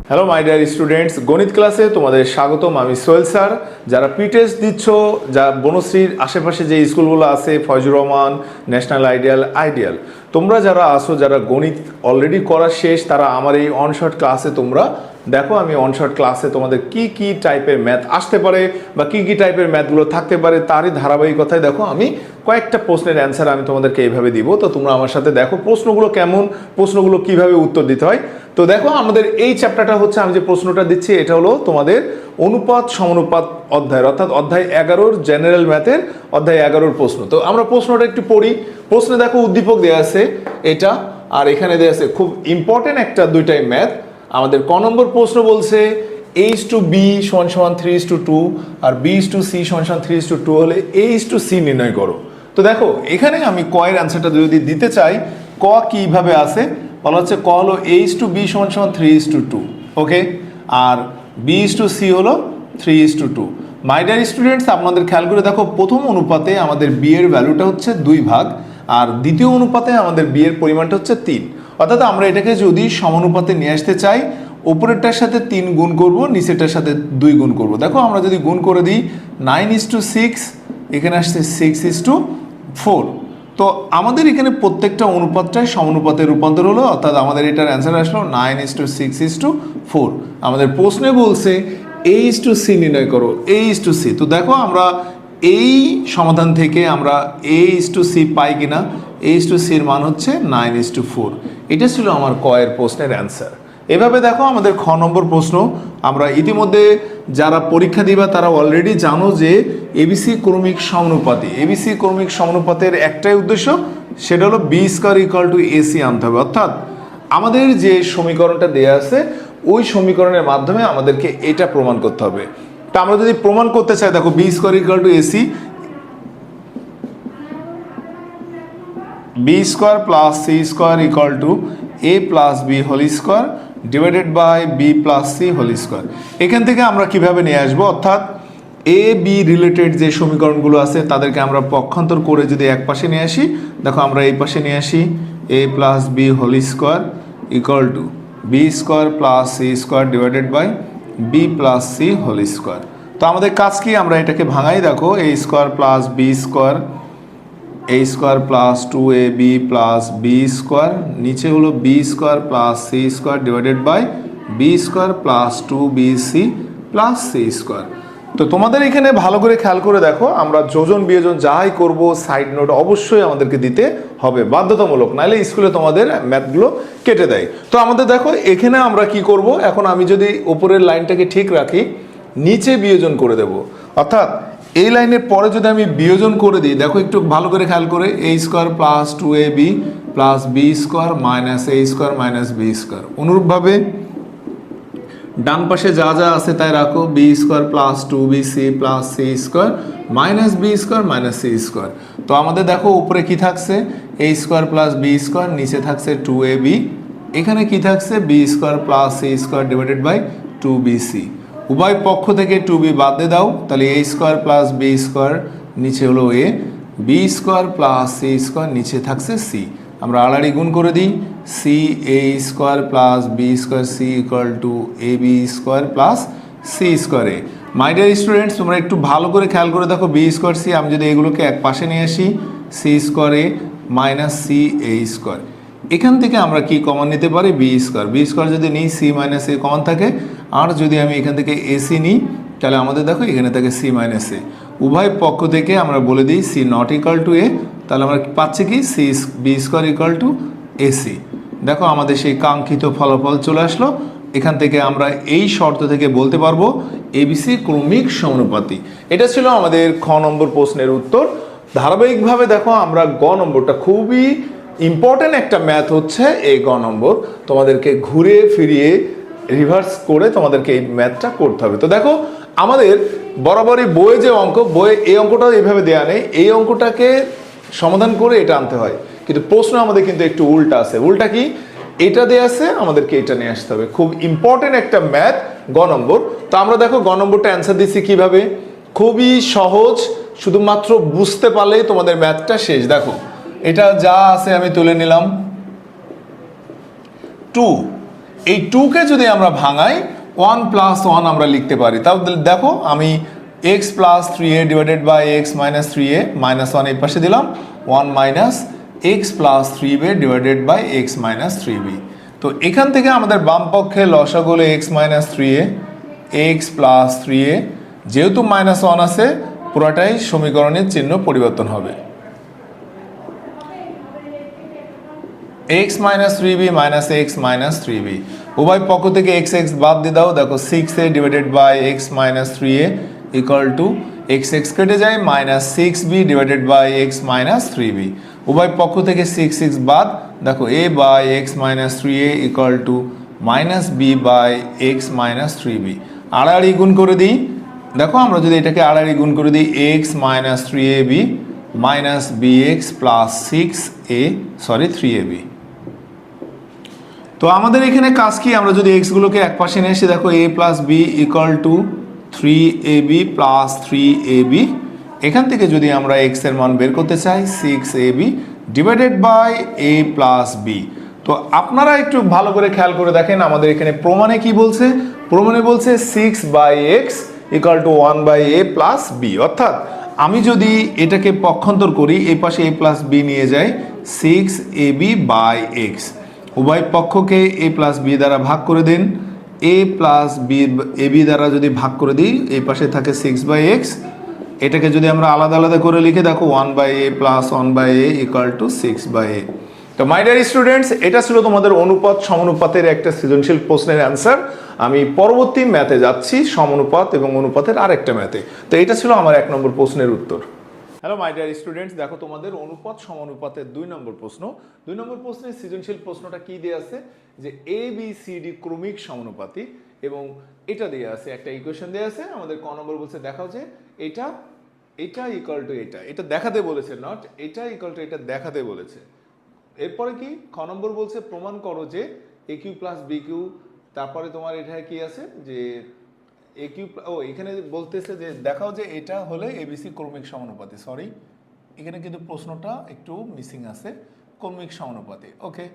Hello my dear students, গণিত ক্লাসে তোমাদের স্বাগতম। আমি সোহেল স্যার। যারা টেস্ট দিচ্ছ, যা বনশ্রীর আশেপাশে যে স্কুলগুলো আছে, ফয়জুর রহমান, ন্যাশনাল আইডিয়াল, তোমরা যারা আসো, যারা গণিত অলরেডি করা শেষ, তারা আমার এই অনশর্ট ক্লাসে তোমরা দেখো। আমি অনশর্ট ক্লাসে তোমাদের কি কি টাইপের ম্যাথ আসতে পারে বা কি কি টাইপের ম্যাথগুলো থাকতে পারে তারই ধারাবাহিকতায় দেখো আমি কয়েকটা প্রশ্নের অ্যান্সার আমি তোমাদেরকে এইভাবে দিব। তো তোমরা আমার সাথে দেখো প্রশ্নগুলো কেমন, প্রশ্নগুলো কিভাবে উত্তর দিতে হয়। তো দেখো আমাদের এই চ্যাপ্টারটা হচ্ছে, আমি যে প্রশ্নটা দিচ্ছি এটা হলো তোমাদের অনুপাত সমানুপাত অধ্যায়ের, অর্থাৎ অধ্যায় 11-র জেনারেল ম্যাথের অধ্যায় 11-র প্রশ্ন। তো আমরা প্রশ্নটা একটু পড়ি। প্রশ্নে দেখো উদ্দীপক দেওয়া আছে এটা, আর এখানে দেওয়া আছে খুব ইম্পর্টেন্ট একটা দুইটাই ম্যাথ। আমাদের ক নম্বর প্রশ্ন বলছে a/b = 3:2 আর b/c = 3:2 হলে a/c নির্ণয় করো। তো দেখো এখানে আমি ক এর অ্যান্সারটা যদি দিতে চাই, ক কিভাবে আসে বলা হচ্ছে, ক হলো a/b = 3:2, ওকে, আর b/c হলো 3:2। মাই ডিয়ার স্টুডেন্টস, আপনাদের খেয়াল করে দেখো, প্রথম অনুপাতে আমাদের b এর ভ্যালুটা হচ্ছে 2 ভাগ, আর দ্বিতীয় অনুপাতে আমাদের b এর পরিমাণটা হচ্ছে 3। অর্থাৎ আমরা এটাকে যদি সমানুপাতে নিয়ে আসতে চাই, উপরেরটার সাথে 3 গুণ করব, নিচেরটার সাথে 2 গুণ করব। দেখো আমরা যদি গুণ করে দিই 9:6, এখানে আসছে 6:4। তো আমাদের এখানে প্রত্যেকটা অনুপাতটাই সমানুপাতে রূপান্তর হলো, অর্থাৎ আমাদের এটার অ্যান্সার আসলো 9:6:4। আমাদের প্রশ্নে বলছে a/c নির্ণয় করো, a/c। তো দেখো আমরা এই সমাধান থেকে আমরা a/c পাই কিনা। a/c এর মান হচ্ছে 9:4। এটা ছিল আমার ক এর প্রশ্নের অ্যান্সার। এভাবে দেখো আমাদের খ নম্বর প্রশ্ন, আমরা ইতিমধ্যে যারা পরীক্ষা দিবা তারা অলরেডি জানো যে এবিসি ক্রমিক সমানুপাতি, এবিসি ক্রমিক সমানুপাতের একটাই উদ্দেশ্য, সেটা হলো b² = ac আনতে হবে। অর্থাৎ আমাদের যে সমীকরণটা দেয়া আছে ওই সমীকরণের মাধ্যমে আমাদেরকে এটা প্রমাণ করতে হবে। তা আমরা যদি প্রমাণ করতে চাই, দেখো b² = ac, b² + c² = a + b² divided by b + c²। এখান থেকে আমরা কিভাবে নিয়ে আসবো, অর্থাৎ এ বি রিলেটেড যে সমীকরণগুলো আছে তাদেরকে আমরা পক্ষান্তর করে যদি এক পাশে নিয়ে আসি, দেখো আমরা এই পাশে নিয়ে আসি a + b² = b² + c² divided by b + c²। তো আমাদের কাজ কি, আমরা এটাকে ভাঙাই। দেখো a² + b² a² + 2ab + b², নিচে হলো b² + c² divided by b² + 2bc + c²। তো তোমাদের এখানে ভালো করে খেয়াল করে দেখো, আমরা যোজন বিয়োজন যাই করব সাইড নোট অবশ্যই আমাদেরকে দিতে হবে, বাধ্যতামূলক, নাহলে স্কুলে তোমাদের ম্যাথগুলো কেটে দেয়। তো আমাদের দেখো এখানে আমরা কি করব, এখন আমি যদি উপরের লাইনটাকে ঠিক রাখি, নিচে বিয়োজন করে দেব। অর্থাৎ এই লাইনের পরে যদি আমি বিয়োজন করে দিই, দেখো একটু ভালো করে খেয়াল করে, a² + 2ab + b² - a² - b²। অনুরূপভাবে ডান পাশে যা যা আছে তাই রাখো, b² + 2bc + c² - b² - c²। তো আমাদের দেখো উপরে কি থাকছে, a² + b², নিচে থাকছে 2ab, এখানে কি থাকছে b² + c² divided by 2bc। উভয় পক্ষ থেকে 2b বাদ দিয়ে দাও, তাহলে a² + b², নিচে হলো a, b² + c², নিচে থাকছে c। আমরা আড়াআড়ি গুণ করে দিই, c a² + b² c = ab² + c²। My dear students, তোমরা একটু ভালো করে খেয়াল করে দেখো, b² c, আমি যদি এগুলোকে এক পাশে নিয়ে আসি, c² - c a², এখান থেকে আমরা কি কমন নিতে পারি, b² যদি নিই c - a কমন থাকে, আর যদি আমি এখান থেকে ac নিই তাহলে আমাদের দেখো এখানে থাকে c - a। উভয় পক্ষ থেকে আমরা বলে দিই c ≠ a, তাহলে আমরা পাচ্ছি কি b² = ac। দেখো আমাদের সেই কাঙ্ক্ষিত ফলাফল চলে আসলো। এখান থেকে আমরা এই শর্ত থেকে বলতে পারবো এবিসি ক্রমিক সমানুপাতি। এটা ছিল আমাদের খ নম্বর প্রশ্নের উত্তর। ধারাবাহিকভাবে দেখো আমরা গ নম্বরটা, খুবই ইম্পর্টেন্ট একটা ম্যাথ হচ্ছে এই গ নম্বর, তোমাদেরকে ঘুরে ফিরিয়ে রিভার্স করে তোমাদেরকে এই ম্যাথটা করতে হবে। তো দেখো আমাদের বরাবরই বইয়ে যে অঙ্ক, বইয়ে এই অঙ্কটা এইভাবে দেওয়া নেই, এই অঙ্কটাকে সমাধান করে এটা আনতে হয়, কিন্তু প্রশ্ন আমাদের কিন্তু একটু উল্টা আছে। উল্টা কি, এটা দেওয়া আছে, আমাদেরকে এটা নিয়ে আসতে হবে। খুব ইম্পর্টেন্ট একটা ম্যাথ গ নম্বর। তো আমরা দেখো গ নম্বরটা অ্যান্সার দিচ্ছি কিভাবে, খুবই সহজ, শুধুমাত্র বুঝতে পারলেই তোমাদের ম্যাথটা শেষ। দেখো এটা যা আছে আমি তুলে নিলাম 2, এই 2কে যদি আমরা ভাঙাই 1 প্লাস 1 আমরা লিখতে পারি। তাহলে দেখো আমি x plus 3a divided by x minus 3a minus 1 এই পাশে দিলাম 1 minus x plus 3b divided by x minus 3b। তো এখান থেকে আমাদের বাম পক্ষে লসাগু হলো x minus 3a x plus 3a, যেহেতু মাইনাস 1 আছে পুরোটাই সমীকরণের চিহ্ন পরিবর্তন হবে। x minus 3b minus x minus 3b, উভয় পক্ষ থেকে x x বাদ দিয়ে দাও, দেখো 6a divided by x minus 3a equal to x x কেটে যায় minus 6b divided by x minus 3b, উভয় পক্ষ থেকে 6 6 বাদ, দেখো a by x minus 3a equal to minus b by x minus 3b। আড়াআড়ি গুণ করে দিই, দেখো আমরা যদি এটাকে আড়াআড়ি গুণ করে দিই x minus 3ab minus bx plus 3ab। তো আমাদের এখানে কাজ কি, আমরা যদি x গুলোকে এক পাশে নিয়ে এসে দেখো a plus b equal to 3ab plus 3ab, এখান থেকে যদি আমরা x এর মান বের করতে চাই 6ab divided by a plus b। তো আপনারা একটু ভালো করে খেয়াল করে দেখেন আমাদের এখানে প্রমাণে কি বলছে, প্রমাণে বলছে 6 by x equal to 1 by a plus b, অর্থাৎ আমি যদি এটাকে পক্ষান্তর করি এই পাশে a প্লাস b নিয়ে যাই 6ab বাই x, উভয় পক্ষকে a প্লাস b দ্বারা ভাগ করে দিন, a প্লাস b ab দ্বারা যদি ভাগ করে দিই এই পাশে থাকে 6 বাই x, এটাকে যদি আমরা আলাদা আলাদা করে লিখে দেখো 1 by a plus 1 by a equal to 6 by a। তো মাই ডিয়ার স্টুডেন্টস, এটা ছিল তোমাদের অনুপাত সমানুপাতের একটা সৃজনশীল প্রশ্নের অ্যান্সার। আমি পরবর্তী ম্যাথে যাচ্ছি, সমানুপাত এবং অনুপাতের আরেকটা ম্যাথে। তো এটা ছিল আমার 1 নম্বর প্রশ্নের উত্তর। হ্যালো মাই ডিয়ার স্টুডেন্টস, দেখো তোমাদের অনুপাত সমানুপাতের 2 নম্বর প্রশ্ন। 2 নম্বর প্রশ্নের সৃজনশীল প্রশ্নটা কি দিয়ে আছে, যে এ বি সি ডি ক্রমিক সমানুপাতি, এবং এটা দিয়ে আছে একটা ইকুয়েশন দিয়ে আছে। আমাদের ক নম্বর বলছে দেখাও যে এটা এটা ইকুয়াল টু এটা দেখাতে বলেছে, নট এটা ইকুয়াল টু এটা দেখাতে বলেছে। এরপরে কি খ নম্বর বলছে প্রমাণ করো যে এ কিউ প্লাস বি কিউ, তারপরে তোমার এটা কি আছে যে এ কিউ, এখানে বলতেছে যে দেখাও যে এটা হলে এবিসি ক্রমিক সমানুপাতি। সরি, এখানে কিন্তু প্রশ্নটা একটু মিসিং আছে, ক্রমিক সমানুপাতি। ওকে,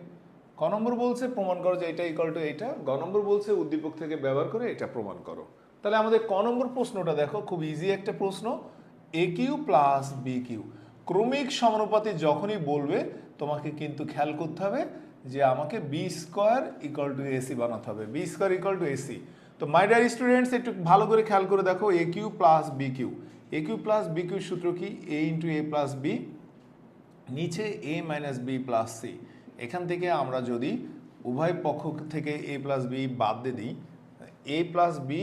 ক নম্বর বলছে প্রমাণ করো যে এটা ইকুয়াল টু এটা, গ নম্বর বলছে উদ্দীপক থেকে ব্যবহার করে এটা প্রমাণ করো। তাহলে আমাদের ক নম্বর প্রশ্নটা দেখো, খুব ইজি একটা প্রশ্ন। এ কিউ প্লাস বি কিউ ক্রমিক সমানুপাতি যখনই বলবে তোমাকে কিন্তু খেয়াল করতে হবে যে আমাকে B square equal to AC বানাতে হবে, B square equal to AC. তো মাই ডিয়ার স্টুডেন্টস, একটু ভালো করে খেয়াল করে দেখো, এ cube plus B Q, A cube plus B Q সূত্র কি, এ ইন্টু এ প্লাস বি, নিচে এ মাইনাস বি প্লাস সি। এখান থেকে আমরা যদি উভয় পক্ষ থেকে এ প্লাস বি বাদ দিয়ে দিই, এ plus B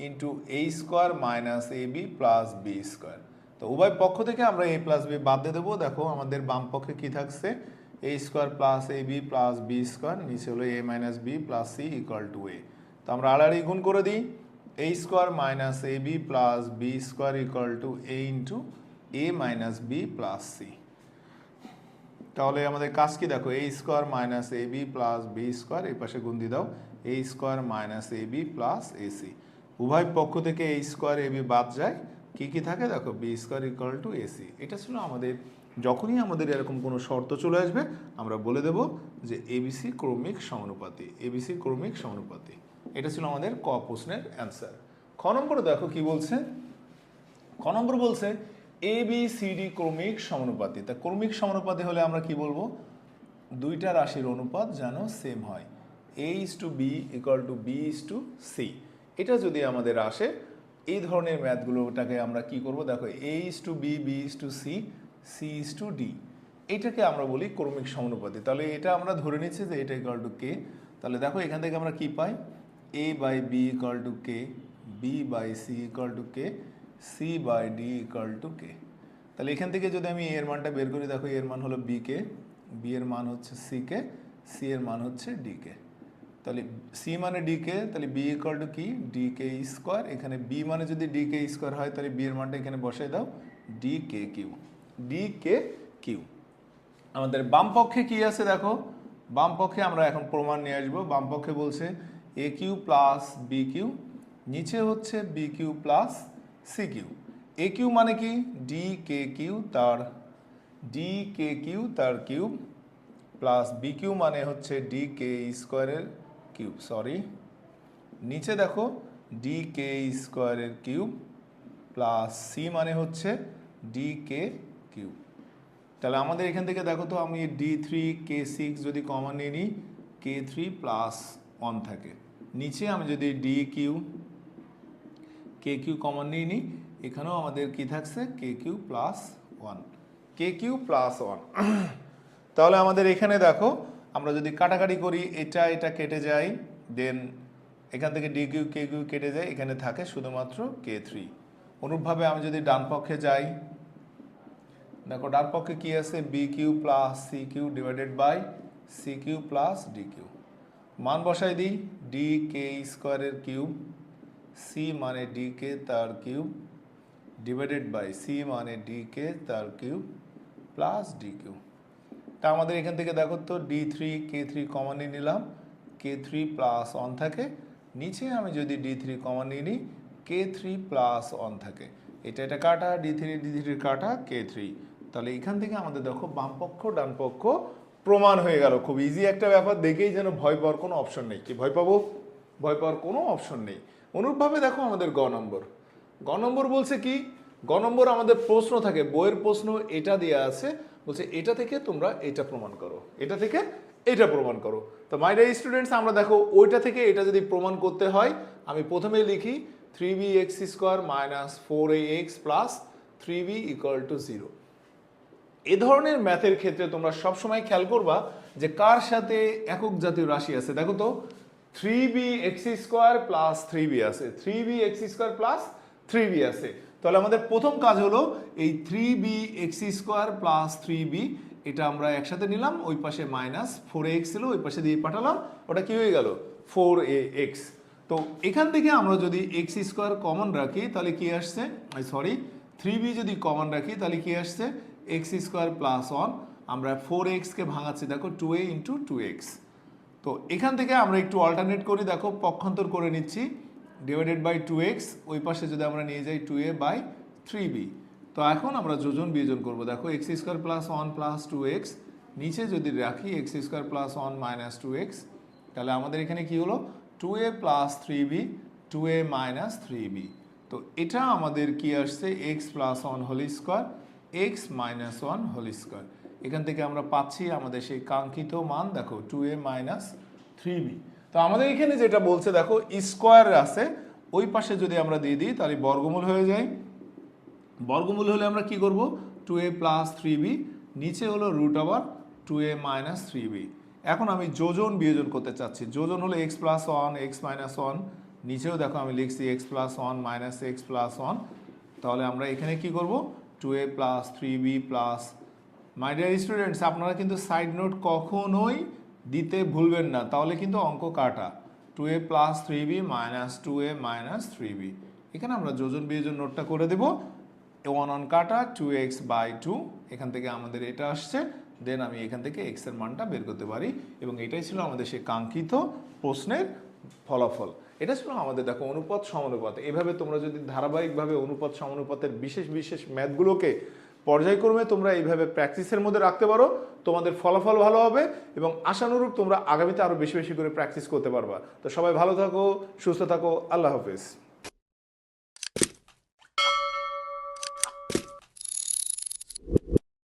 into A square minus A B plus B square. তো উভয় পক্ষ থেকে আমরা এ প্লাস বি বাদ দিয়ে দেবো, দেখো আমাদের বাম পক্ষে কি থাকছে, A square plus A B plus B square, নিচে হলো A minus B plus C equal to A. তো আমরা আড়াআড়ি গুণ করে দিই, A square minus A B plus B square equal to A into A minus B plus C. তাহলে আমাদের কাজ কি দেখো, A square minus A B plus B square, এই পাশে গুণ দিয়ে দাও, A square minus A B plus A C, উভয় পক্ষ থেকে এ স্কোয়ার এ বি বাদ যায়, কি কি থাকে দেখো, B square equal to AC. এটা ছিল আমাদের, যখনই আমাদের এরকম কোনো শর্ত চলে আসবে আমরা বলে দেব যে এবিসি ক্রমিক সমানুপাতি, এবিসি ক্রমিক সমানুপাতি। এটা ছিল আমাদের ক প্রশ্নের অ্যান্সার। খ নম্বরে দেখো কি বলছে, খ নম্বর বলছে এ বি সি ডি ক্রমিক সমানুপাতি। তা ক্রমিক সমানুপাতি হলে আমরা কি বলবো, দুইটা রাশির অনুপাত যেন সেম হয়, A is to B equal to B is to C. এটা যদি আমাদের আসে, এই ধরনের ম্যাথগুলোটাকে আমরা কি করব, দেখো A is to B, B is to C, C is to D, এইটাকে আমরা বলি ক্রমিক সমানুপাতি। তাহলে এটা আমরা ধরে নিচ্ছি যে এটা ইকুয়াল টু কে। তাহলে দেখো এখান থেকে আমরা কি পাই, A by B equal to K, B by C equal to K, C by D equal to K. তাহলে এখান থেকে যদি আমি এর মানটা বের করি, দেখো এর মান হলো বি কে, বি এর মান হচ্ছে সি কে, সি এর মান হচ্ছে ডি কে। তাহলে সি মানে ডি কে, তাহলে বি ইকুয়াল টু কি, ডি কে স্কোয়ার। এখানে বি মানে যদি ডি কে স্কোয়ার হয় তাহলে বি এর মানটা এখানে বসাই দাও, D K Q, D K Q. আমাদের বাম পক্ষে কি আছে দেখো, বাম পক্ষে আমরা এখন প্রমাণ নিয়ে আসবো। বাম পক্ষে বলছে A cube plus B cube, নিচে হচ্ছে B cube plus C cube. A cube মানে কি, ডি কে কিউ তার, ডি কে কিউ তার কিউব, প্লাস বি কিউ মানে হচ্ছে ডি কে স্কোয়ারের কিউব, সরি নিচে দেখো ডি কে স্কোয়ারের কিউব প্লাস সি মানে হচ্ছে ডি কে কিউব। তাহলে আমাদের এখান থেকে দেখো তো আমি d3k6 যদি কমন নিয়ে নিই k3 প্লাস 1 থাকে, নিচে আমি যদি কে কিউ কমন নিয়ে নিই এখানেও আমাদের কি থাকছে কে কিউ প্লাস 1, কে কিউ প্লাস 1। তাহলে আমাদের এখানে দেখো আমরা যদি কাটাকাটি করি এটা এটা কেটে যায়, দেন এখান থেকে ডি কিউ কে কিউ কেটে যায়, এখানে থাকে শুধুমাত্র কে3। অনুরূপভাবে আমি যদি ডান পক্ষে যাই, দেখো ডান পক্ষে কি আছে B cube plus C cube divided by C cube plus D cube. মান বসাই দিই ডি কে স্কোয়ারের কিউব, সি মানে ডি কে তার কিউব ডিভাইডেড বাই সি মানে ডি কে তার কিউব প্লাস ডি কিউ। তা আমাদের এখান থেকে দেখো তো d3k3 কমন নিয়ে নিলাম, কে3 প্লাস 1 থাকে, নিচে আমি যদি d3 কমন নিয়ে নিই কে3 প্লাস 1 থাকে, এটা কাটা d3 কাটা কে3। তাহলে এখান থেকে আমাদের দেখো বাম পক্ষ ডান পক্ষ প্রমাণ হয়ে গেল। খুব ইজি একটা ব্যাপার, দেখেই যেন ভয় পাওয়ার কোনো অপশন নেই। কি ভয় পাবো? ভয় পাওয়ার কোনো অপশন নেই। অনুরূপভাবে দেখো আমাদের গ নম্বর বলছে কি, গ নম্বর আমাদের প্রশ্ন থাকে, বইয়ের প্রশ্ন এটা দেওয়া আছে, বলছে এটা থেকে তোমরা এটা প্রমাণ করো, এটা থেকে এটা প্রমাণ করো। তো মাই ডিয়ার স্টুডেন্টস, আমরা দেখো ওইটা থেকে এটা যদি প্রমাণ করতে হয় আমি প্রথমে লিখি 3bx square minus 4ax plus 3b equal to 0। এ ধরনের ম্যাথের ক্ষেত্রে তোমরা সবসময় খেয়াল করবা যে কার সাথে একক জাতীয় রাশি আছে। দেখো তো 3bx স্কোয়ার প্লাস 3b আছে, 3bx স্কোয়ার প্লাস 3b আছে। তাহলে আমাদের প্রথম কাজ হলো এই 3bx স্কোয়ার প্লাস 3b এটা আমরা একসাথে নিলাম, ওই পাশে মাইনাস 4ax ছিল ওই পাশে দিয়ে পাঠালাম, ওটা কি হয়ে গেল 4ax। তো এখান থেকে আমরা যদি এক্স স্কোয়ার কমন রাখি তাহলে কি আসছে, সরি 3b যদি কমন রাখি তাহলে কি আসছে এক্স স্কোয়ার প্লাস 1, আমরা 4xকে ভাঙাচ্ছি দেখো 2a ইন্টু 2x। তো এখান থেকে আমরা একটু অল্টারনেট করি, দেখো পক্ষান্তর করে নিচ্ছি ডিভাইডেড বাই 2x, ওই পাশে যদি আমরা নিয়ে যাই 2a বাই 3b। তো এখন আমরা যোজন বিয়োজন করব, দেখো x square plus 1 plus 2x, নিচে যদি রাখি x square plus 1 minus 2x, তাহলে আমাদের এখানে কি হলো 2a plus 3b 2a minus 3b। তো এটা আমাদের কি আসছে X plus 1 whole square X minus 1 whole square. এখান থেকে আমরা পাচ্ছি আমাদের সেই কাঙ্ক্ষিত মান, দেখো 2a মাইনাস 3b। তো আমাদের এখানে যেটা বলছে দেখো স্কোয়ার আছে, ওই পাশে যদি আমরা দিয়ে দিই তাহলে বর্গমূল হয়ে যায়, বর্গমূল হলে আমরা কি করব 2a প্লাস 3b, নিচে হলো root over 2a minus 3b। এখন আমি যোজন বিয়োজন করতে চাচ্ছি, যোজন হলো এক্স প্লাস 1 এক্স মাইনাস 1, নিচেও দেখো আমি লিখছি x plus 1 minus x plus 1। তাহলে আমরা এখানে কি করব 2a plus 3b plus, my dear students আপনারা কিন্তু সাইড নোট কখনোই দিতে ভুলবেন না, তাহলে কিন্তু অঙ্ক কাটা, 2a plus 3b minus 2a minus 3b। এখানে আমরা যোজন বিয়োজন নোটটা করে দেব, 1 1 কাটা 2x বাই 2, এখান থেকে আমাদের এটা আসছে, দেন আমি এখান থেকে x এর মানটা বের করতে পারি, এবং এটাই ছিল আমাদের সেই কাঙ্ক্ষিত প্রশ্নের ফলাফল। এটা ছিল আমাদের দেখো অনুপাত সমানুপাত। এভাবে তোমরা যদি ধারাবাহিকভাবে অনুপাত সমানুপাতের বিশেষ বিশেষ ম্যাথগুলোকে পর্যায়ক্রমে তোমরা এইভাবে প্র্যাকটিসের মধ্যে রাখতে পারো, তোমাদের ফলাফল ভালো হবে এবং আশানুরূপ তোমরা আগামীতে আরও বেশি বেশি করে প্র্যাকটিস করতে পারবা। তো সবাই ভালো থাকো, সুস্থ থাকো, আল্লাহ হাফেজ।